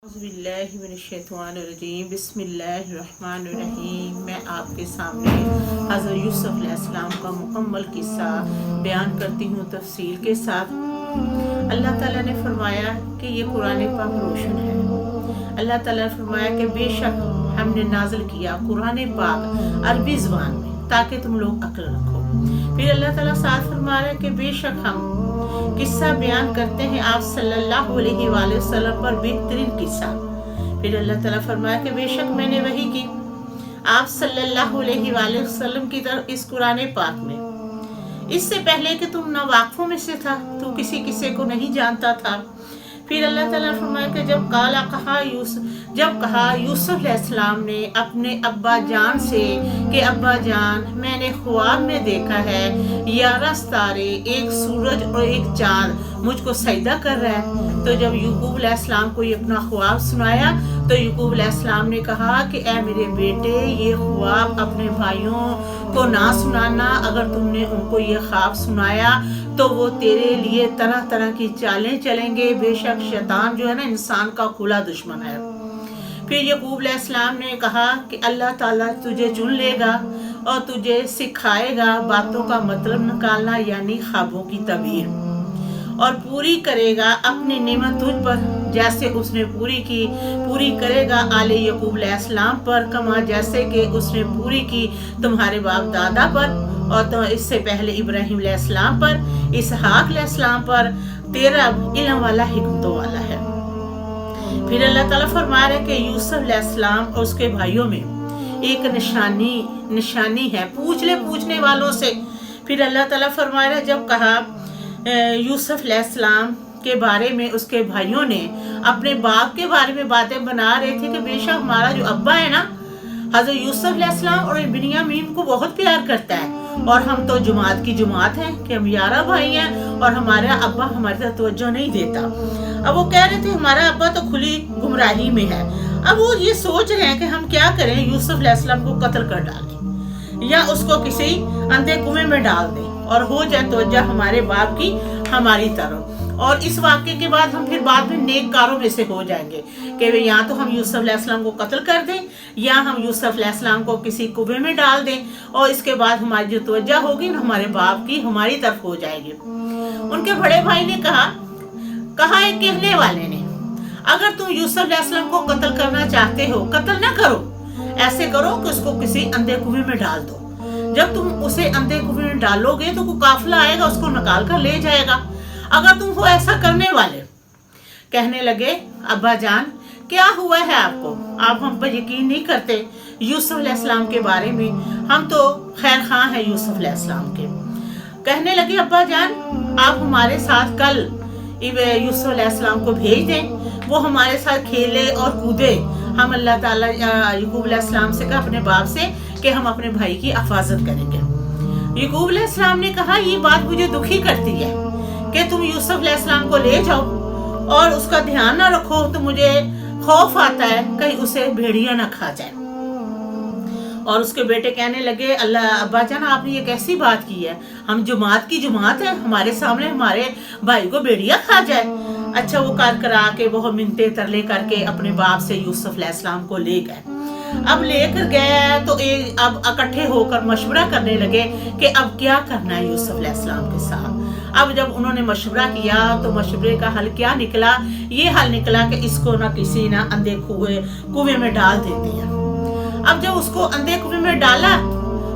बिस्मिल्लाहिर्रहमानिर्रहीम बिस्मिल्लाहिर्रहमानिर्रहीम। मैं आपके सामने हज़रत यूसुफ अलैहिस्सलाम का मुकम्मल किस्सा बयान करती हूँ तफसील के साथ। अल्लाह ताला ने फरमाया कि ये कुरान पाक रोशन है। अल्लाह ताला ने फरमाया कि बेशक हमने नाज़िल किया कुरान पाक अरबी ज़बान में ताकि तुम लोग अक्ल रखो। फिर अल्लाह ताला साथ फरमा रहा है कि बेशक हम किस्सा बयान करते हैं आप सल्लल्लाहु अलैहि वसल्लम पर बेहतरीन किस्सा। फिर अल्लाह ताला फरमाया कि बेशक मैंने वही की आप सल्लल्लाहु अलैहि वसल्लम की तरफ इस कुरान पाक में, इससे पहले कि तुम ना वाक़फ़ों में से था, तू किसी किस्से को नहीं जानता था। फिर अल्लाह ताला फरमाया कि जब कहा यूसुफ अलैहिस्सलाम ने अपने अब्बा जान से कि अब्बा जान मैंने ख्वाब में देखा है 11 तारे, एक सूरज और एक चांद मुझको सजदा कर रहा है। तो जब याकूब अलैहिस्सलाम को ये अपना ख्वाब सुनाया तो याकूब अलैहिस्सलाम ने कहा कि ए मेरे बेटे, ये ख्वाब अपने भाइयों को ना सुनाना। अगर तुमने उनको ये ख्वाब सुनाया तो वो तेरे लिए तरह तरह की चालें चलेंगे। बेशक शैतान जो है ना इंसान का खुला दुश्मन है। फिर याकूब अलैहिस्सलाम ने कहा कि अल्लाह ताला तुझे चुन लेगा और तुझे सिखाएगा बातों का मतलब निकालना, यानी ख्वाबों की तबीर, और पूरी करेगा अपनी नेमत तुझ पर जैसे उसने पूरी करेगा आले याकूब अलैहिस्सलाम पर, कमा जैसे कि उसने पूरी की तुम्हारे बाप दादा पर और तो इससे पहले इब्राहिम अलैहिस्सलाम पर, इसहाक अलैहिस्सलाम पर। तेरा इल्म वाला हिकमतों वाला है। फिर अल्लाह ताला फरमा रहे कि यूसुफ अलैहिस्सलाम और उसके भाइयों में एक निशानी है, पूछने वालों से। फिर अल्लाह ताला फरमा रहे जब कहा यूसुफ अलैहिस्सलाम के बारे में उसके भाइयों ने अपने बाप के बारे में बातें बना रहे थे कि बेशक हमारा जो अब्बा है ना हज़रत यूसुफ अलैहिस्सलाम और बिन्यामीन को बहुत प्यार करता है, और हम तो जुमात हैं कि हम 11 भाई हैं और हमारा अब्बा हमारी तरफ तवज्जो नहीं देता। अब वो कह रहे थे हमारा अब्बा तो खुली गुमराही में है। अब वो ये सोच रहे हैं कि हम क्या करें, यूसुफ अलैहिस्सलाम को कत्ल कर डालें या उसको किसी अंधे कुएं में डाल दें और हो जाए तवज्जो हमारे बाप की हमारी तरफ। और इस वाक़े के बाद हम फिर बाद में नेककारों में से हो जाएंगे कि या तो हम यूसुफ अलैहिस्सलाम को कत्ल कर दें या हम यूसुफ अलैहिस्सलाम को किसी कुएं में डाल दें, और इसके बाद हमारी जो तवज्जो होगी ना हमारे बाप की हमारी तरफ हो जाएगी। उनके बड़े भाई ने कहा एक कहने वाले ने, अगर तुम यूसुफ अलैहिस्सलाम को कत्ल करना चाहते हो, कत्ल ना करो, ऐसे करो कि उसको किसी अंधे कुएं में डाल दो। जब तुम उसे अंधे कुएं में डालोगे तो कोई काफिला आएगा उसको निकाल कर ले जाएगा। अगर तुम वो ऐसा करने वाले। कहने लगे अब्बा जान क्या हुआ है आपको, आप हम पर यकीन नहीं करते यूसुफ अलैहिस्सलाम के बारे में, हम तो खैर खां हैं यूसुफ अलैहिस्सलाम के। कहने लगे अब्बा जान आप हमारे साथ कल यूसुफ अलैहिस्सलाम को भेज दें, वो हमारे साथ खेले और कूदे। हम अल्लाह ताला याकूब अलैहिस्सलाम से कहा अपने बाप से कि हम अपने भाई की हिफाजत करेंगे। याकूब अलैहिस्सलाम ने कहा ये बात मुझे दुखी करती है कि तुम यूसुफ अलैहिस्सलाम को ले जाओ और उसका ध्यान ना रखो, तो मुझे खौफ आता है कहीं उसे भेड़िया ना खा जाए। और उसके बेटे कहने लगे अल्लाह अब्बा जान आपने ये कैसी बात की है, हम जुमात है, हमारे सामने हमारे भाई को भेड़िया खा जाए। अच्छा वो करा के बहुत मिन्नते तरले करके अपने बाप से यूसुफ अलैहिस्सलाम को ले गए। अब लेकर गए तो अब इकट्ठे होकर मशवरा करने लगे कि अब क्या करना है यूसुफ अलैहिस्सलाम के साथ। अब जब उन्होंने मशवरा किया तो मशवरे का हल क्या निकला, ये हल निकला कि इसको ना किसी ना अंधे कुएं में डाल देते हैं। अब जब उसको अंधे कुएं में डाला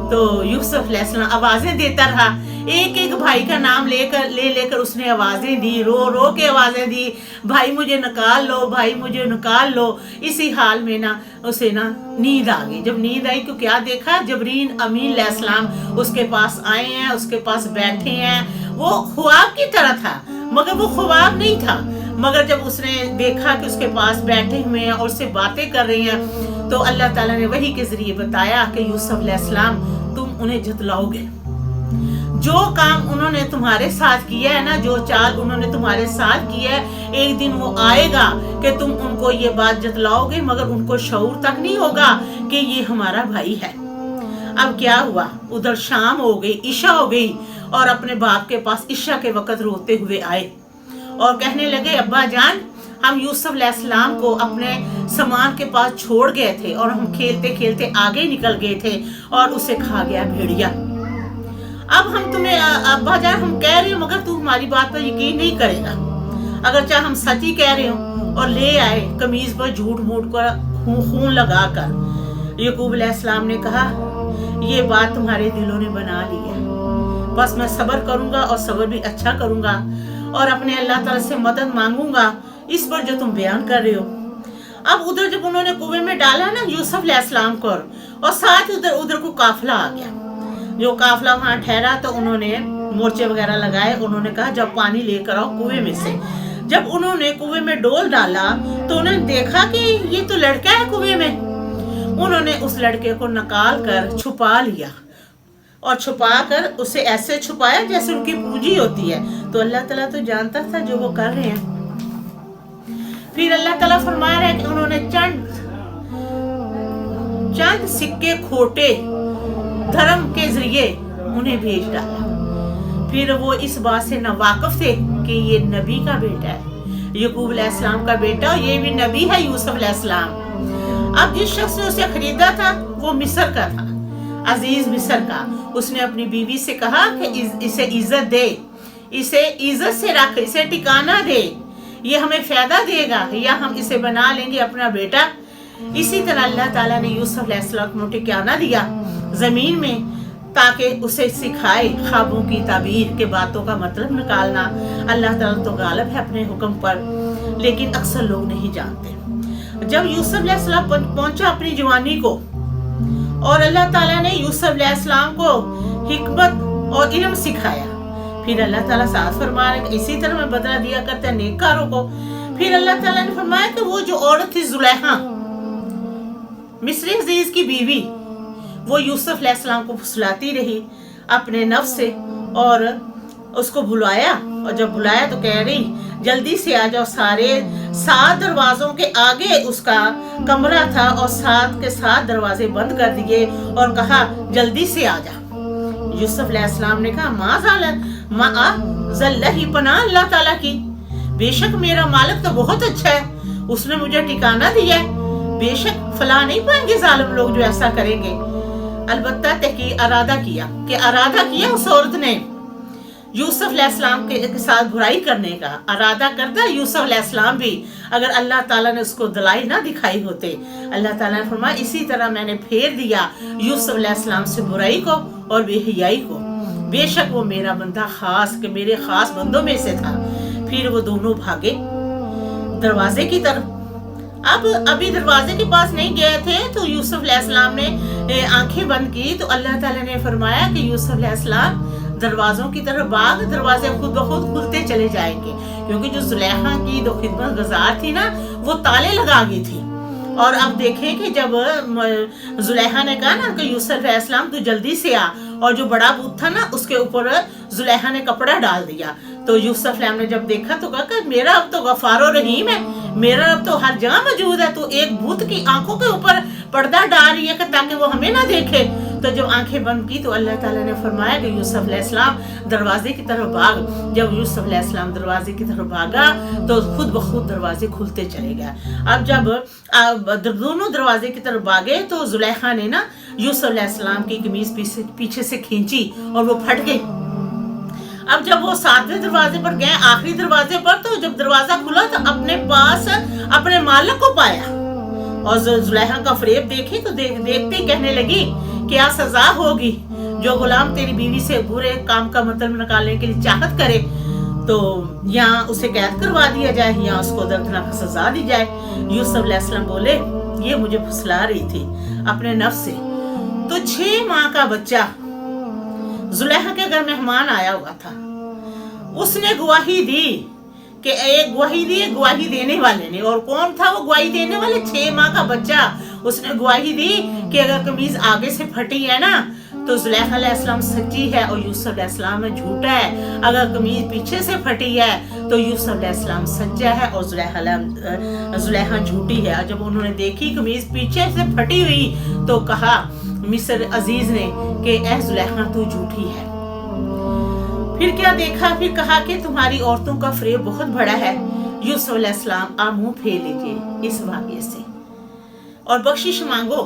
तो यूसुफ अलैहिस्सलाम आवाजें देता रहा, एक भाई का नाम लेकर उसने आवाजें दी, रो के आवाजें दी, भाई मुझे निकाल लो, भाई मुझे निकाल लो। इसी हाल में ना उसे ना नींद आ गई। जब नींद आई तो क्या देखा, जबरील अमीन अलैहिस्सलाम उसके पास आए हैं, उसके पास बैठे हैं। वो ख्वाब की तरह था मगर वो ख्वाब नहीं था, मगर जब उसने देखा कि उसके पास बैठे हुए हैं और उससे बातें कर रही हैं तो अल्लाह ताला ने वही के जरिए बताया कि यूसुफ अलैहिस्सलाम तुम उन्हें झुठलाओगे। जो काम उन्होंने तुम्हारे साथ किया है ना, जो चाल उन्होंने तुम्हारे साथ की है, एक दिन वो आएगा कि तुम उनको ये बात जतलाओगे मगर उनको शऊर तक नहीं होगा कि ये हमारा भाई है। अब क्या हुआ, उधर शाम हो गई, ईशा हो गई और अपने बाप के पास ईशा के वक्त रोते हुए आए और कहने लगे अब्बा जान ہم یوسف علیہ السلام کو اپنے سامان کے پاس چھوڑ گئے تھے اور ہم کھیلتے کھیلتے آگے نکل گئے تھے اور اسے کھا گیا بھیڑیا. اب ہم تمہیں ابا جان ہم کہہ رہے ہیں مگر تو ہماری بات پر یقین نہیں کرے گا. اگر چاہے ہم سچ ہی کہہ رہے ہوں اور لے آئے قمیض پر جھوٹ موٹ کر خون لگا کر. یعقوب علیہ السلام نے کہا یہ بات تمہارے دلوں نے بنا لی ہے, بس میں صبر کروں گا اور صبر بھی اچھا کروں گا اور اپنے اللہ تعالیٰ سے مدد مانگوں گا اس پر جو تم بیان کر رہے ہو. اب ادھر جب انہوں نے کنویں میں ڈالا نا یوسف علیہ السلام کو اور ساتھ ادھر کو قافلہ آ گیا. جو قافلہ وہاں ٹھہرا تو انہوں نے مورچے وغیرہ لگائے. انہوں نے کہا جب پانی لے کر آؤ کنویں میں سے. جب انہوں نے کنویں میں ڈول ڈالا تو انہوں نے دیکھا کہ یہ تو لڑکا ہے کنویں میں. انہوں نے اس لڑکے کو نکال کر چھپا لیا اور چھپا کر اسے ایسے چھپایا جیسے ان کی پونجی ہوتی ہے. تو اللہ تعالیٰ تو جانتا تھا جو وہ کر رہے ہیں. پھر اللہ تعالیٰ فرما رہا ہے کہ انہوں نے چند سکے کھوٹے دھرم کے ذریعے انہیں بھیج ڈالا. پھر وہ اس بات سے ناواقف تھے کہ یہ نبی کا بیٹا ہے, یعقوب علیہ السلام کا بیٹا, اور یہ بھی نبی ہے یوسف علیہ السلام. اب جس شخص نے اسے خریدا تھا وہ مصر کا تھا, عزیز مصر کا. اس نے اپنی بیوی سے کہا کہ اسے عزت دے, اسے عزت سے رکھ, اسے ٹھکانہ دے, یہ ہمیں فائدہ دے گا یا ہم اسے بنا لیں گے اپنا بیٹا. اسی طرح اللہ تعالیٰ نے یوسف علیہ السلام کو ٹھکانہ دیا زمین میں تاکہ اسے سکھائے خوابوں کی تعبیر کے باتوں کا مطلب نکالنا. اللہ تعالیٰ تو غالب ہے اپنے حکم پر, لیکن اکثر لوگ نہیں جانتے. جب یوسف علیہ السلام پہنچا اپنی جوانی کو اور اللہ تعالیٰ نے یوسف علیہ السلام کو حکمت اور علم سکھایا, پھر اللہ تعالیٰ ساتھ فرما رہے کہ اسی طرح میں بدلہ دیا کرتا ہے نیککاروں کو. پھر اللہ تعالیٰ نے فرمایا کہ وہ جو عورت تھی زلیخا, مصری عزیز کی بیوی, وہ یوسف علیہ السلام کو پھسلاتی رہی اپنے نفس سے اور اس کو بلایا. اور جب بلایا تو کہہ رہی جلدی سے آ جاؤ. سارے 7 دروازوں کے آگے اس کا کمرہ تھا اور 7 کے 7 دروازے بند کر دیے اور کہا جلدی سے آ جا. یوسف علیہ السلام نے کہا معاذ پناہ اللہ تعالیٰ کی, بے شک میرا مالک تو بہت اچھا ہے, اس نے مجھے ٹھکانہ دیا ہے, بے شک فلاں نہیں پائیں گے ظالم لوگ جو ایسا کریں گے. البتہ ارادہ کیا اس عورت نے یوسف علیہ السلام کے ساتھ برائی کرنے کا ارادہ کرتا. یوسف علیہ السلام بھی اگر اللہ تعالیٰ نے اس کو دلائی نہ دکھائی ہوتے, اللہ تعالیٰ نے فرمایا اسی طرح میں نے پھیر دیا یوسف علیہ السلام سے برائی کو اور بے حیائی کو, بے شک وہ میرا بندہ خاص کہ میرے خاص بندوں میں سے تھا. پھر وہ دونوں بھاگے دروازے کی طرف. اب ابھی دروازے کے پاس نہیں گئے تھے تو یوسف علیہ السلام نے آنکھیں بند کی تو اللہ تعالیٰ نے فرمایا کہ یوسف علیہ السلام دروازوں کی طرف بھاگ, دروازے خود بخود کھلتے چلے جائیں گے, کیونکہ جو زلیخا کی جو خدمت گزار تھی نا وہ تالے لگا گئی تھی. اور اب دیکھیں کہ جب زلیخا نے کہا نا کہ یوسف علیہ السلام تو جلدی سے آ, اور جو بڑا بت تھا نا اس کے اوپر زلیخا نے کپڑا ڈال دیا. تو یوسف علیہ السلام نے جب دیکھا تو کہا کہ میرا اب تو غفار و رحیم ہے, میرا اب تو ہر جگہ موجود ہے, تو ایک بت کی آنکھوں کے اوپر پردہ ڈال رہی ہے کہ تاکہ وہ ہمیں نہ دیکھے. تو جب آنکھیں بند کی تو اللہ تعالیٰ نے فرمایا کہ یوسف علیہ السلام دروازے کی طرف بھاگ. جب یوسف علیہ السلام دروازے کی طرف بھاگا تو خود بخود دروازے کھلتے چلے گئے. اب جب دونوں دروازے کی طرف بھاگے تو زلیخا نے نا یوسف علیہ السلام کی قمیض پیچھے سے کھینچی اور وہ پھٹ گئی. اب جب وہ 7ویں دروازے پر گئے, آخری دروازے پر, تو جب دروازہ کھلا تو اپنے پاس اپنے مالک کو پایا. اور زلیخا کا فریب دیکھی تو دیکھتے ہی کہنے لگی کیا سزا ہوگی جو غلام تیری بیوی سے برے کام کا مطلب نکالنے کے لیے چاہت کرے, تو یا اسے قید کروا دیا جائے یا اس کو دردناک سزا دی جائے. یوسف علیہ السلام بولے یہ مجھے پھسلا رہی تھی اپنے نفس سے. تو 6 ماہ کا بچہ زلیخا کے گھر مہمان آیا ہوا تھا, اس نے گواہی دی کہ ایک گواہی دینے والے نے, اور کون تھا وہ گواہی دینے والے؟ 6 ماہ کا بچہ. اس نے گواہی دی کہ اگر قمیض آگے سے پھٹی ہے نا تو زلیخا علیہ السلام سچی ہے اور یوسف علیہ السلام میں جھوٹا ہے, اگر قمیض پیچھے سے پھٹی ہے تو یوسف علیہ السلام سچا ہے اور زلیخا جھوٹی ہے. جب انہوں نے دیکھی قمیض پیچھے سے پھٹی ہوئی تو کہا مصر عزیز نے کہ اے زلیخا تو جھوٹی ہے. پھر کیا دیکھا, پھر کہا کہ تمہاری عورتوں کا فریب بہت بڑا ہے. यूसुफ अलैहिस्सलाम आप मुंह फेर लीजिए इस वाक़े से और बख्शिश मांगो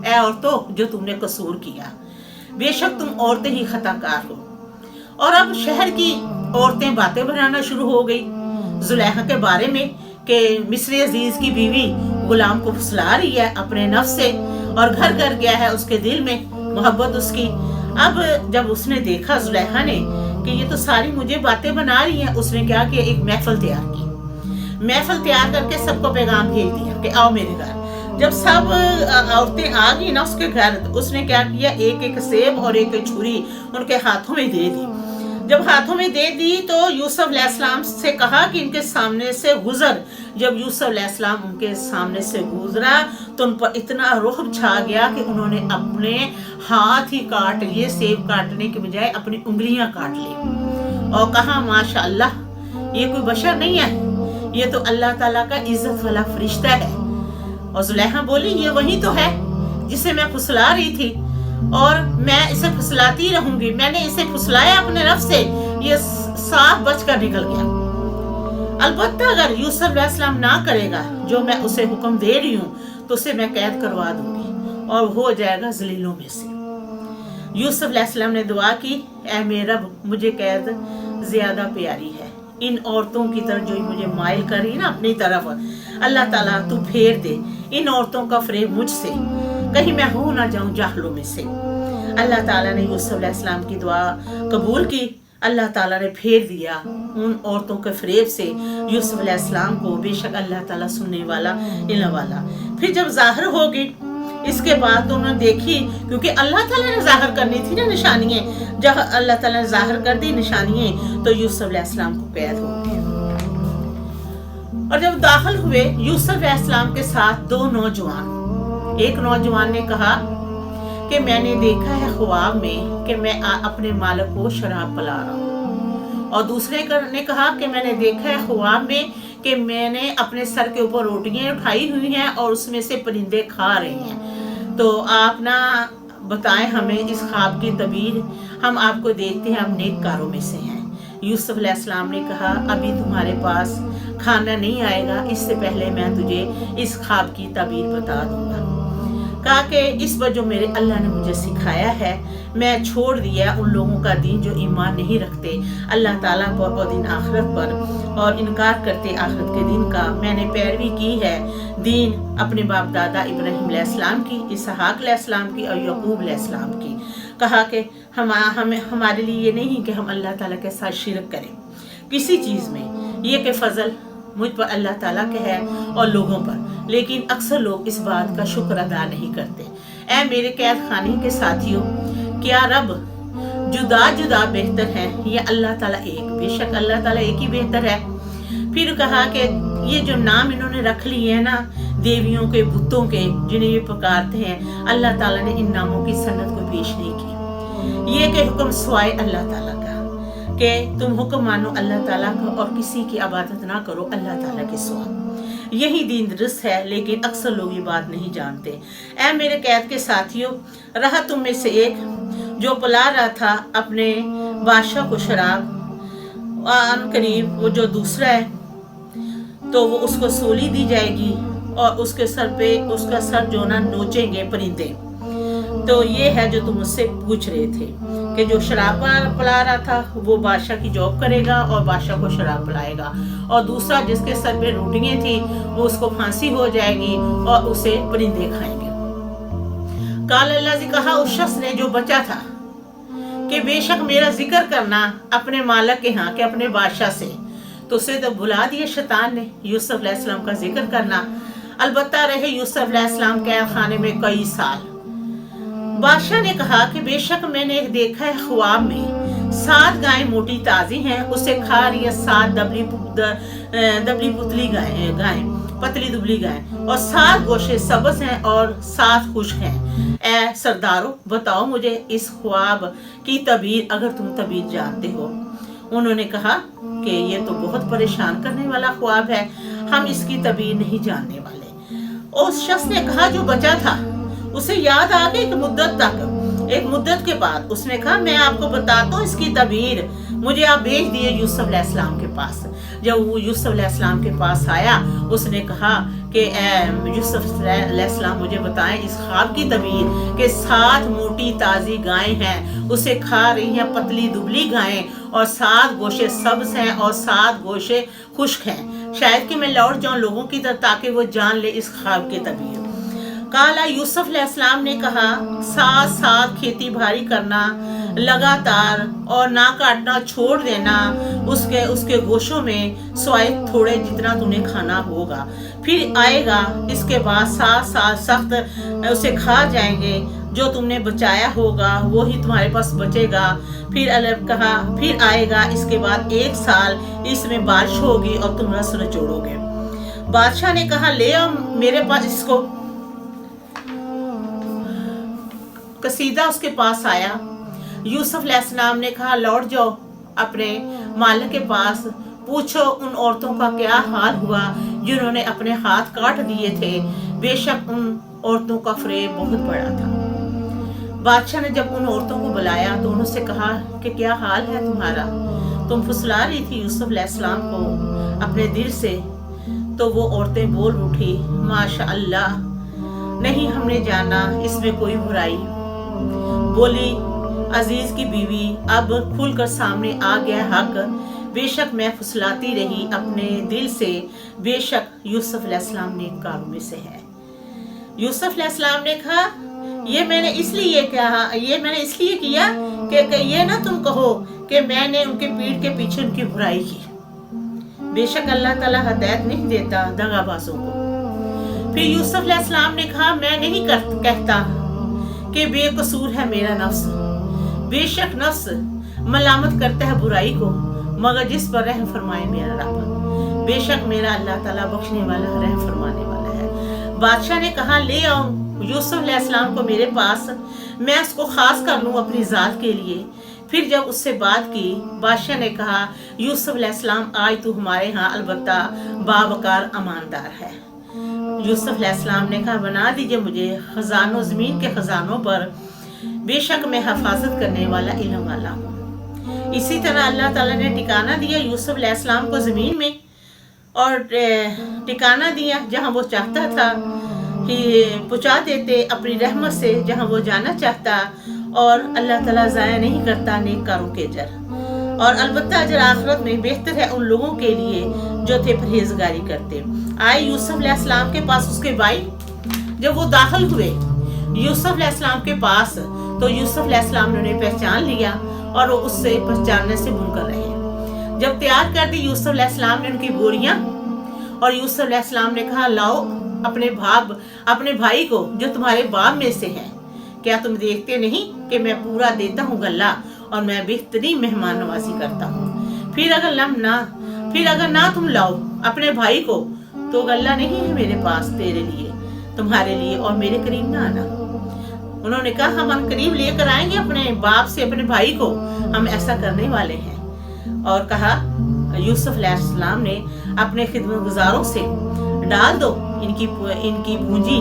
ऐ औरतों जो तुमने कसूर किया, बेशक तुम औरतें ही खताकार हो। और अब शहर की औरतें बातें बनाना शुरू हो गई जुलेखा के बारे में कि मिस्र अजीज की बीवी गुलाम को फुसला रही है अपने नफ्स से और घर कर गया है उसके दिल में मोहब्बत उसकी। अब जब उसने देखा जुलेखा ने कि ये तो सारी मुझे बातें बना रही हैं, उसने क्या किया, एक महफिल तैयार की। महफिल तैयार करके सबको पैगाम भेज दिया कि आओ मेरे घर। जब सब औरतें आ गई ना उसके घर, तो उसने क्या किया, एक एक सेब और एक एक छुरी उनके हाथों में दे दी। जब हाथों में दे दी तो यूसुफ अलैहिस्सलाम से कहा कि इनके सामने से गुजर। जब यूसुफ अलैहिस्सलाम उनके सामने से गुजरा तो उन पर इतना रुहब छा गया कि उन्होंने अपने हाथ ही काट लिए, सेब काटने के बजाय अपनी उंगलियां काट ली और कहा माशाअल्लाह, ये कोई बशर नहीं है, ये तो अल्लाह ताला का इज्जत वाला फरिश्ता है। और जुलेखा बोली ये वही तो है जिसे मैं फुसला रही थी और मैं इसे फुसलाती रहूंगी। मैंने इसे फुसलाया अपने नफ्स से, ये साफ बचकर निकल गया। अलबत्ता अगर यूसुफ अलैहिस्सलाम ना करेगा जो मैं उसे हुक्म दे रही हूँ तो उसे मैं कैद करवा दूंगी और हो जाएगा जलीलों में से। यूसुफ अलैहिस्सलाम ने दुआ की, ऐ मेरे रब, मुझे कैद ज्यादा प्यारी है इन औरतों की तरफ जो मुझे माइल कर रही ना अपनी तरफ। अल्लाह ताला तू फेर दे इन औरतों का फरेब मुझसे, कहीं मैं हो ना जाऊं जाहलों में से। अल्लाह ताला ने यूसुफ अलैहिस्सलाम की दुआ कबूल की। अल्लाह ताला ने फेर दिया उन औरतों के फरेब से यूसुफ अलैहिस्सलाम को। बेशक अल्लाह ताला सुनने वाला इल्म वाला। फिर जब जाहिर हो गई इसके बाद तो उन्होंने देखी, क्योंकि अल्लाह ताला ने जाहिर करनी थी ना निशानियां, जब अल्लाह ताला ने जाहिर कर दी निशानियां तो यूसुफ अलैहिस्सलाम को कैद हो गए। और जब दाखिल हुए यूसुफ अलैहिस्सलाम के साथ दो नौजवान, एक नौजवान ने कहा कि मैंने देखा है ख्वाब में कि मैं अपने मालिक को शराब पिला रहा हूँ, और दूसरे ने कहा कि मैंने देखा है ख्वाब में कि मैंने अपने सर के ऊपर रोटियां उठाई हुई हैं और उसमें से परिंदे खा रहे हैं। तो आप ना बताएं हमें इस ख्वाब की तबीर, हम आपको देखते हैं हम नेककारों में से हैं। यूसुफ अलैहिस्सलाम ने कहा अभी तुम्हारे पास खाना नहीं आएगा, इससे पहले मैं तुझे इस ख्वाब की तबीर बता दूंगा। कहा कि इस पर जो मेरे अल्लाह ने मुझे सिखाया है, मैं छोड़ दिया उन लोगों का दीन जो ईमान नहीं रखते अल्लाह ताला पर और दिन आखिरत पर और इनकार करते आखिरत के दिन का। मैंने पैरवी की है दीन अपने बाप दादा इब्राहिम अलैहिस्सलाम की, इसहाक अलैहिस्सलाम की और याकूब अलैहिस्सलाम की। कहा कि हमारे लिए ये नहीं कि हम अल्लाह ताला के साथ शिरक करें किसी चीज़ में, ये कि फजल मुझ पर अल्लाह ताला के है और लोगों पर, लेकिन अक्सर लोग इस बात का शुक्र अदा नहीं करते। ऐ मेरे कैद खाने के साथियों, क्या रब जुदा जुदा बेहतर है या अल्लाह ताला एक? बेशक अल्लाह ताला एक ही बेहतर है। फिर कहा कि ये जो नाम इन्होंने रख लिए हैं ना देवियों के बुतों के जिन्हें ये पुकारते हैं, अल्लाह ताला ने इन नामों की सन्नत को पेश नहीं की। ये कि हुक्म स्वाय अल्लाह ताला का कि तुम हुक्म मानो अल्लाह ताला का और किसी की इबादत ना करो अल्लाह ताला के सिवा। यही दीन दुरुस्त है, लेकिन अक्सर लोग ये बात नहीं जानते। ऐ मेरे कैद के साथियों, रहा तुम में से एक जो पिला रहा था अपने बादशाह को शराब, आन करीब वो जो दूसरा है तो वो उसको सूली दी जाएगी और उसके सर पे उसका सर जो ना नोचेंगे परिंदे। तो ये है जो तुम मुझसे पूछ रहे थे कि जो शराब पिला रहा था वो बादशाह की जॉब करेगा और बादशाह को शराब पिलाएगा, और दूसरा जिसके सर पे रोटियां थी वो उसको फांसी हो जाएगी और उसे परिंदे खाएंगे। काल अल्लाह जी कहा उस शख्स ने जो बचा था कि बेशक मेरा जिक्र करना अपने मालिक के यहाँ के अपने बादशाह से, तो उसे तो भुला दिया शैतान ने यूसुफ अलैहिस्सलाम का जिक्र करना। अलबत्ता रहे यूसुफ अलैहिस्सलाम कैद खाने में कई साल। बादशाह ने कहा कि बेशक मैंने देखा है ख्वाब में 7 गायें मोटी ताजी हैं, उसे खा रही है 7 दबली पुतली गायें पतली दुबली गायें, और 7 गोशे सब्ज हैं और 7 खुश्क हैं। ऐ सरदारों, बताओ मुझे इस ख्वाब की तबीर अगर तुम तबीर जानते हो। उन्होंने कहा कि ये तो बहुत परेशान करने वाला ख्वाब है, हम इसकी तबीर नहीं जानने वाले। उस शख्स ने कहा जो बचा था उसे याद आ गई एक मुद्दत के बाद उसने कहा मैं आपको बताता हूँ इसकी तबीर। मुझे आप भेज दिए यूसुफ अलैहिस्सलाम के पास। जब वो यूसुफ अलैहिस्सलाम के पास आया, उसने कहा कि यूसुफ अलैहिस्सलाम मुझे बताएं इस ख्वाब की तबीर कि 7 मोटी ताज़ी गायें हैं, उसे खा रही हैं पतली दुबली गायें, और 7 गोशे सब्ज हैं और 7 गोशे खुश्क हैं। शायद कि मैं लौट जाऊं लोगों की तरफ ताकि वो जान ले इस ख्वाब की तबीर। काला यूसुफ अलैहिस्सलाम ने कहा, साथ साथ खेती बाड़ी करना लगातार और ना काटना छोड़ देना उसके गोशों में स्वाय थोड़े जितना तुम्हें खाना होगा, फिर आएगा इसके बाद 7 साल सख्त उसे खा जाएंगे, जो तुमने बचाया होगा वो ही तुम्हारे पास बचेगा। फिर कहा फिर आएगा इसके बाद 1 साल इसमें बारिश होगी और तुम रस निचोड़ोगे। बादशाह ने कहा, ले आओ मेरे पास इसको। कसीदा उसके पास आया। यूसुफ अलैहिस्सलाम ने कहा, लौट जाओ अपने मालिक के पास, पूछो उन औरतों का क्या हाल हुआ जिन्होंने अपने हाथ काट दिए थे, बेशक उन औरतों का फरेब बहुत बड़ा था। बादशाह ने जब उन औरतों को बुलाया तो उनसे कहा कि क्या हाल है तुम्हारा, तुम फुसला रही थी यूसुफ अलैहिस्सलाम को अपने दिल से। तो वो औरतें बोल उठी, माशा अल्लाह, नहीं हमने जाना इसमें कोई बुराई। बोली, अजीज की बीवी, अब खुलकर सामने आ गया हक, बेशक मैं फुसलाती रही अपने दिल से, बेशक यूसुफ अलैहिस्सलाम नेककारों में से है। यूसुफ अलैहिस्सलाम ने कहा, ये मैंने इसलिए किया कि ये ना तुम कहो कि मैंने उनके पीठ के पीछे उनकी बुराई की। बेशक अल्लाह ताला हिदायत नहीं देता दगाबाजों को। फिर यूसुफ अलैहिस्सलाम ने कहा, मैं नहीं कहता कि बेकसूर है मेरा नफ्स, बेशक नफ्स मलामत करता है बुराई को, मगर जिस पर रहम फरमाए मेरा रब, बेशक मेरा अल्लाह ताला बख्शने वाला रहम फरमाने वाला है। बादशाह ने कहा, ले आओ यूसुफ अलैहिस्सलाम को मेरे पास, मैं उसको खास कर लूं अपनी जात के लिए। फिर जब उससे बात की, बादशाह ने कहा, यूसुफ अलैहिस्सलाम आज तू हमारे यहाँ अलबत्ता बावकार अमानदार है। यूसुफ अलैहिस्सलाम ने कहा, बना दीजिए मुझे खजानों ज़मीन के खजानों पर, बेशक मैं हिफाजत करने वाला इल्म वाला हूँ। इसी तरह अल्लाह ताला ने ठिकाना दिया यूसुफ अलैहिस्सलाम को ज़मीन में, और ठिकाना दिया जहाँ वो चाहता था कि पहुँचा देते अपनी रहमत से जहाँ वो जाना चाहता, और अल्लाह ताला ज़ाया नहीं करता नेककारों के अजर, और अलबत्ता अजर आखिरत में बेहतर है उन लोगों के लिए जो थे परहेजगारी करते। आए यूसुफ अलैहिस्सलाम के पास उसके भाई, जब वो दाखिल हुए यूसुफ अलैहिस्सलाम के पास, तो यूसुफ अलैहिस्सलाम ने उन्हें पहचान लिया और वो उससे पहचानने से मुनकर रहे। जब तैयार कर दी यूसुफ अलैहिस्सलाम ने उनकी बोरियां, और यूसुफ अलैहिस्सलाम ने कहा, लाओ अपने भाई को जो तुम्हारे बाप में से है, क्या तुम देखते नहीं कि मैं पूरा देता हूँ गल्ला और मैं बेहतरीन मेहमान नवाजी करता हूँ। फिर अगर ना तुम लाओ अपने भाई को, तो गल्ला नहीं है मेरे पास तेरे लिए, तुम्हारे लिए, और मेरे करीब ना आना। उन्होंने कहा, हम करीब लेकर आएंगे अपने बाप से अपने भाई को, हम ऐसा करने वाले हैं। और कहा यूसुफ अलैहिस्सलाम ने अपने खिदमतगारों से, डाल दो इनकी पूंजी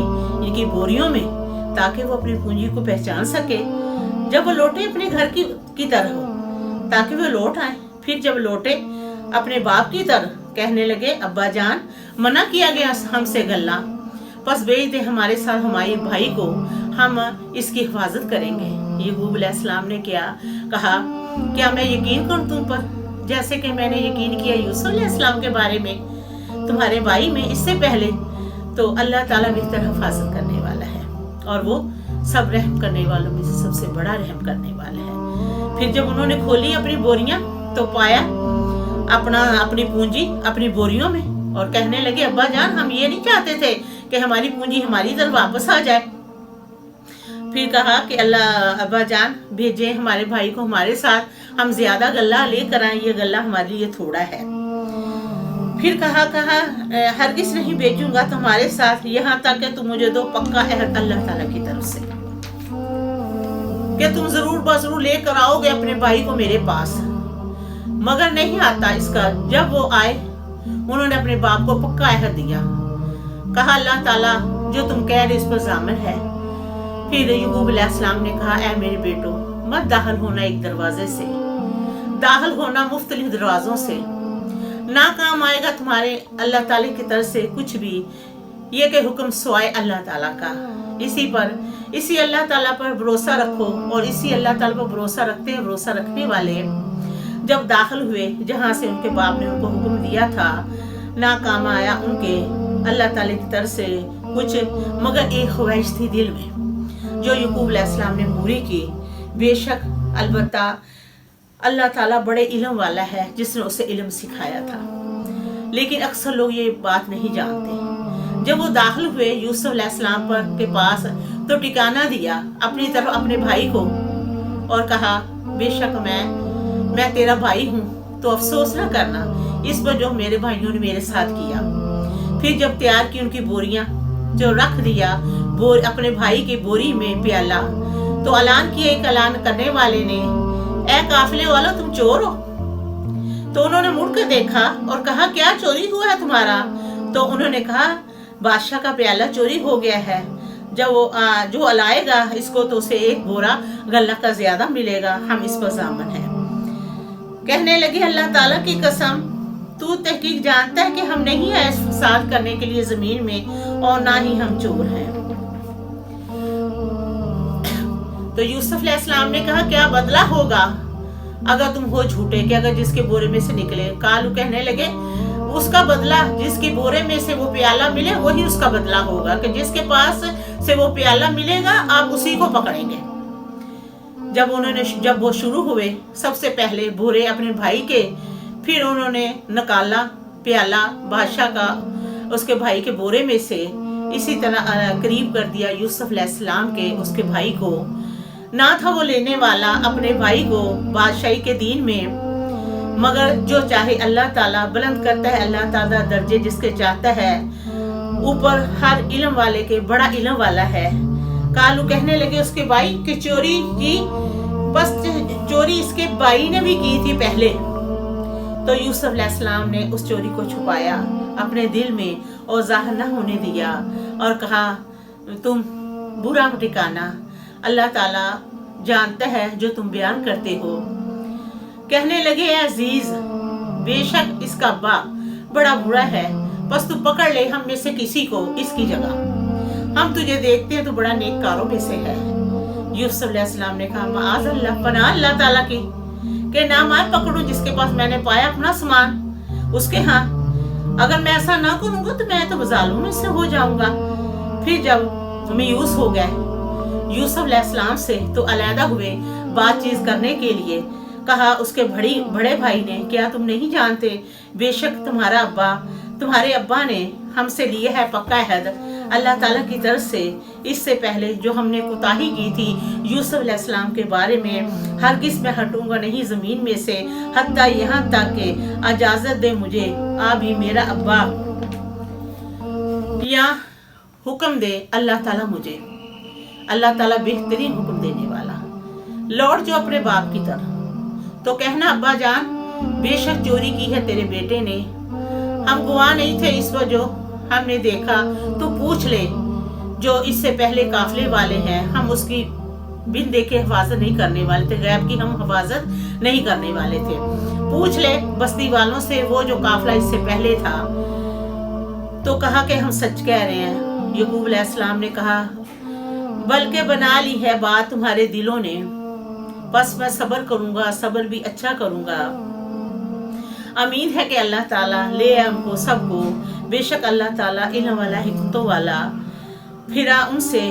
इनकी बोरियों में, ताकि वो अपनी पूंजी को पहचान सके जब वो लौटे अपने घर की तरह, ताकि वो लौट आए। फिर जब लौटे अपने बाप की तरह, कहने लगे, अब्बा जान, मना किया गया हमसे गल्ला, बस भेज दे हमारे साथ हमारे भाई को, हम इसकी हिफाजत करेंगे। याकूब अलैहिस्सलाम ने कहा, क्या मैं यकीन करूं तुम पर, जैसे कि मैंने यकीन किया यूसुफ अलैहिस्सलाम के बारे में, तुम्हारे भाई में। इससे पहले तो अल्लाह ताला बेहतर हिफाजत करने वाला है, और वो सब रहम करने वालों में से सबसे बड़ा रहम करने वाला है। फिर जब उन्होंने खोली अपनी बोरियां, तो पाया अपनी पूंजी अपनी बोरियों में, और कहने लगे, अब्बा जान, हम ये नहीं चाहते थे कि हमारी पूंजी हमारी तरफ वापस आ जाए। फिर कहा कि अब्बा जान, भेजे हमारे भाई को हमारे साथ, हम ज्यादा गल्ला लेकर आए, ये गल्ला हमारे लिए थोड़ा है। फिर कहा हरगिज़ नहीं भेजूंगा तुम्हारे साथ, यहाँ तक कि तुम मुझे दो पक्का अहद अल्लाह ताला की तरफ से कि तुम जरूर लेकर आओगे अपने भाई को मेरे पास। मगर नहीं आता इसका। जब वो आए, उन्होंने अपने बाप को पक्का अहद दिया, कहा, अल्लाह ताला जो तुम कह रहे इस पर ज़ामिन है। फिर याकूब अलैहिस्सलाम ने कहा, ऐ मेरे बेटो, मत दाखिल होना एक दरवाजे से, दाखिल होना मुख्तलिफ दरवाज़ों से। ना काम आएगा तुम्हारे अल्लाह ताला की तरफ से कुछ भी, ये के हुक्म सिवाय अल्लाह ताला का। इसी अल्लाह ताला पर भरोसा रखो, और इसी अल्लाह ताला पर भरोसा रखने वाले जब दाखिल हुए जहाँ से उनके बाप ने उनको हुक्म दिया था, ना काम आया उनके अल्लाह ताला की तरफ से कुछ, मगर एक ख्वाहिश थी दिल में जो याकूब अलैहिस्सलाम ने पूरी की। बेशक अलबत्ता अल्लाह ताला बड़े इल्म वाला है जिसने उसे इल्म सिखाया था, लेकिन अक्सर लोग ये बात नहीं जानते। जब वो दाखिल हुए यूसुफ अलैहिस्सलाम पर के पास, तो ठिकाना दिया अपनी तरफ अपने भाई को और कहा, बेशक मैं तेरा भाई हूँ, तो अफसोस न करना इस पर जो मेरे भाइयों ने मेरे साथ किया। फिर जब तैयार की उनकी बोरियां, जो रख दिया अपने भाई की बोरी में प्याला, तो ऐलान किया, एक ऐलान करने वाले ने, ए काफिले वालों तुम चोर हो। तो उन्होंने मुड़ कर देखा और कहा, क्या चोरी हुआ है तुम्हारा? तो उन्होंने कहा, बादशाह का प्याला चोरी हो गया है, जब वो जो अलाएगा इसको तो उसे एक बोरा गल्ला का ज्यादा मिलेगा, हम इस पर ज़ामन है। कहने लगे, अल्लाह ताला की कसम, तू तहकीक जानता है कि हम नहीं आए फसाद करने के लिए जमीन में, और ना ही हम चोर हैं। तो यूसुफ अलैहिस्सलाम ने कहा, क्या बदला होगा अगर तुम हो झूठे, कि अगर जिसके बोरे में से निकले? कालू कहने लगे, उसका बदला जिसके बोरे में से वो प्याला मिले वही उसका बदला होगा, कि जिसके पास से वो प्याला मिलेगा आप उसी को पकड़ेंगे। जब वो शुरू हुए, सबसे पहले बोरे अपने भाई के, फिर उन्होंने निकाला प्याला बादशाह का उसके भाई के बोरे में से, इसी तरह करीब कर दिया यूसुफ अलैहिस्सलाम के उसके भाई को। ना था वो लेने वाला अपने भाई को बादशाही के दीन में, मगर जो चाहे अल्लाह ताला बुलंद करता है, अल्लाह ताला दर्जे जिसके चाहता है, ऊपर हर इल्म वाले के बड़ा इल्म वाला है। कालू कहने लगे उसके भाई की चोरी की, बस चोरी इसके भाई ने भी की थी पहले। तो यूसुफ अलैहिस्सलाम ने उस चोरी को छुपाया अपने दिल में और जाहिर न होने दिया, और कहा, तुम बुरा ठिकाना अल्लाह ताला जानता है जो तुम बयान करते हो। कहने लगे, अजीज, बेशक इसका अब्बा बड़ा बुरा है, बस तू पकड़ ले हम में से किसी को इसकी जगह, हम तुझे देखते हैं तो बड़ा नेककारों में से है। यूसुफ अलैहिस्सलाम ने कहा, माअज़ अल्लाह, पनाह अल्लाह ताला की, कि ना मैं पकड़ूं जिसके पास मैंने पाया अपना सामान उसके हाथ। अगर मैं ऐसा ना करूंगा तो मैं तो जालिमों में से हो जाऊंगा। फिर जब मायूस हो गए यूसुफ अलैहिस्सलाम से, तो अलहदा हुए बातचीत करने के लिए। कहा उसके बड़े भाई ने, क्या तुम नहीं जानते, बेशक तुम्हारे अब्बा ने हमसे लिया है पक्का अहद अल्लाह ताला की तरफ से, इससे पहले जो हमने कोताही की थी यूसुफ अलैहिस्सलाम के बारे में, हरगिज़ मैं हटूंगा नहीं ज़मीन में से, हत्ता यहाँ तक कि इजाज़त दे मुझे अभी मेरा अब्बा, या हुक्म दे अल्लाह ताला मुझे। अल्लाह ताला बेहतरीन हुक्म देने वाला, लौट जो अपने बाप की तरफ, तो कहना, अब्बा जान, बेशक चोरी की है तेरे बेटे ने, हम गवाह नहीं थे इस पर जो हमने देखा, तो पूछ ले जो इससे पहले काफिले वाले हैं, हम उसकी बिन देखे हिफाजत नहीं करने वाले थे, गैब की हम हिफाजत नहीं करने वाले थे। पूछ ले बस्ती वालों से, वो जो काफिला इससे पहले था। तो कहा कि हम सच कह रहे हैं। याकूब अलैहिस्सलाम ने कहा, बल्कि बना ली है बात तुम्हारे दिलों ने, बस मैं सब्र करूंगा, सब्र भी अच्छा करूंगा। उम्मीद है कि अल्लाह ताला ले हमको सबको, बेशक अल्लाह ताला इल्म वाला हिकमतों वाला। फिर उनसे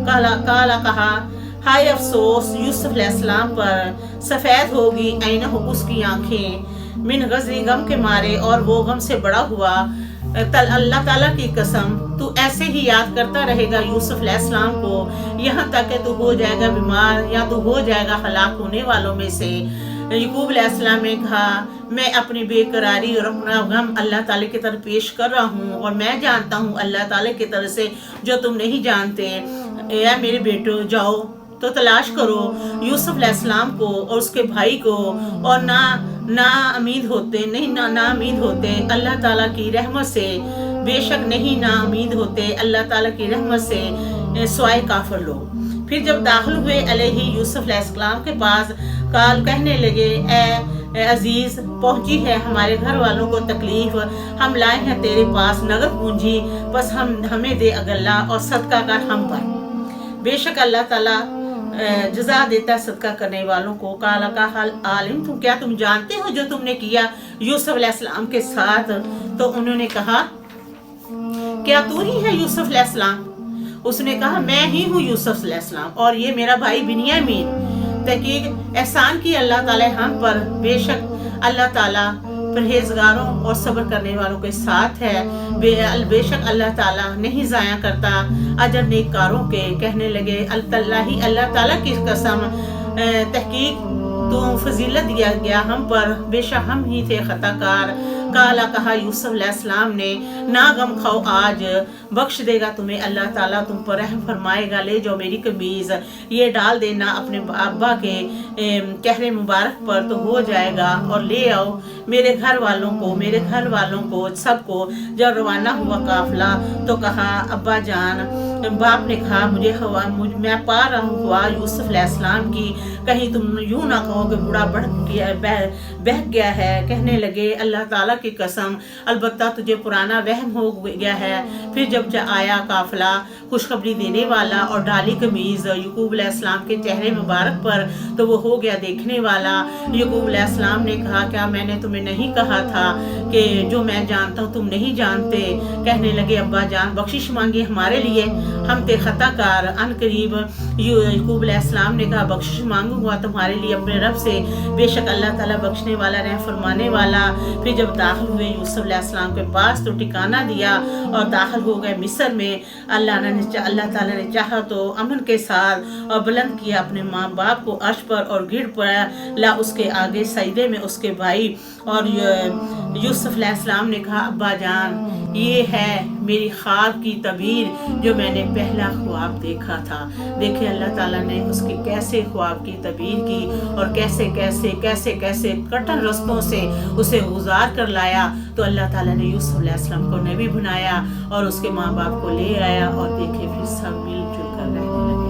कहा, हाय अफसोस यूसुफ अलैहिस्सलाम पर, सफ़ेद होगी ऐना हो उसकी आंखें, मिन गज़ी गम के मारे, और वो गम से बड़ा हुआ। अल्लाह ताला की कसम, तू ऐसे ही याद करता रहेगा यूसुफ अलैहिस्सलाम को, यहाँ तक कि तू हो जाएगा बीमार, या तू हो जाएगा हलाक होने वालों में से। याकूब अलैहिस्सलाम ने कहा, मैं अपनी बेकरारी और अपना गम अल्लाह ताला की तरफ पेश कर रहा हूँ, और मैं जानता हूँ अल्लाह ताला की तरफ से जो तुम नहीं जानते। या मेरे बेटो, जाओ तो तलाश करो यूसुफ अलैहिस्सलाम को और उसके भाई को, और ना उम्मीद होते अल्लाह ताला की रहमत से, बेशक नहीं ना उम्मीद होते अल्लाह ताला की रहमत से सिवाय काफिर लोग। फिर जब दाखिल हुए अलैहि यूसुफ अलैहिस्सलाम के पास, काल कहने लगे, ए अजीज, पहुंची है हमारे घर वालों को तकलीफ, हम लाए हैं तेरे पास नगद पूंजी, बस हमें दे अगल्ला और सदका कर हम पर, बेशक अल्लाह ताला जजा देता सदका करने वालों को। काला का हाल आलिम, तुम क्या तुम जानते हो जो तुमने किया यूसुफ अलैहिस्सलाम के साथ? तो उन्होंने कहा, क्या तू ही है यूसुफ अलैहिस्सलाम? उसने कहा, मैं ही हूँ यूसुफ अलैहिस्सलाम और ये मेरा भाई बिन्यामीन। तहकीक एहसान की अल्लाह ताला हम पर, बेशक अल्लाह ताला परहेजगारों और सब्र करने वालों के साथ है, बेशक अल्लाह ताला नहीं ज़ाया करता अजर नेककारों के। कहने लगे, अल्लाह ताला की कसम, तहकीक तो फजीलत दिया गया हम पर, बेशक हम ही थे खताकार। काला कहा यूसुफ अलैहिस्सलाम ने, ना गम खाओ, आज बख्श देगा तुम्हें अल्लाह ताला, तुम पर रहम फरमाएगा। ले जाओ मेरी कमीज, ये डाल देना अपने अब्बा के चेहरे मुबारक पर तो हो जाएगा, और ले आओ मेरे घर वालों को सबको। जब रवाना हुआ काफिला तो कहा, अब्बा जान, बाप ने कहा, मैं पा रहा हुआ यूसुफ अलैहिस्सलाम की, कहीं तुम यूं ना कहो कि बूढ़ा बह गया है। कहने लगे, अल्लाह ताला की कसम, अलबत्ता तुझे पुराना वहम हो गया है। फिर जब आया काफिला खुशखबरी देने वाला और डाली कमीज याकूब अलैहिस्सलाम के चेहरे मुबारक पर, तो वो हो गया देखने वाला। याकूब अलैहिस्सलाम ने कहा, क्या मैंने तुम्हें नहीं कहा था कि जो मैं जानता हूँ तुम नहीं जानते? कहने लगे, अब्बा जान, बख्शिश मांगी हमारे लिए, हम ते खताकार। अन करीब याकूब अलैहिस्सलाम ने कहा, बख्शिश मांगूंगा तुम्हारे लिए अपने रब से, बेशक अल्लाह ताला बख्शने वाला, रहम फरमाने वाला। फिर जब दाखिल हुए यूसुफ अलैहिस्सलाम के पास तो ठिकाना दिया और दाखिल हो गए मिस्र में। अल्लाह ताला ने चाहा तो अमन के साथ और बुलंद किया अपने माँ बाप को अर्श पर और गिर पड़ा ला उसके आगे सजदे में उसके भाई। और यूसुफ अलैहिस्सलाम ने कहा, अब्बा जान, ये है मेरी ख्वाब की तबीर जो मैंने पहला ख्वाब देखा था। देखिए अल्लाह ताला ने उसकी कैसे ख्वाब की तबीर की और कैसे कैसे कैसे कैसे कठिन रस्तों से उसे गुजार कर लाया। तो अल्लाह ताला ने यूसुफ अलैहिस्सलाम को नबी बनाया और उसके माँ बाप को ले आया और देखे फिर सब मिलजुल कर रहने लगे।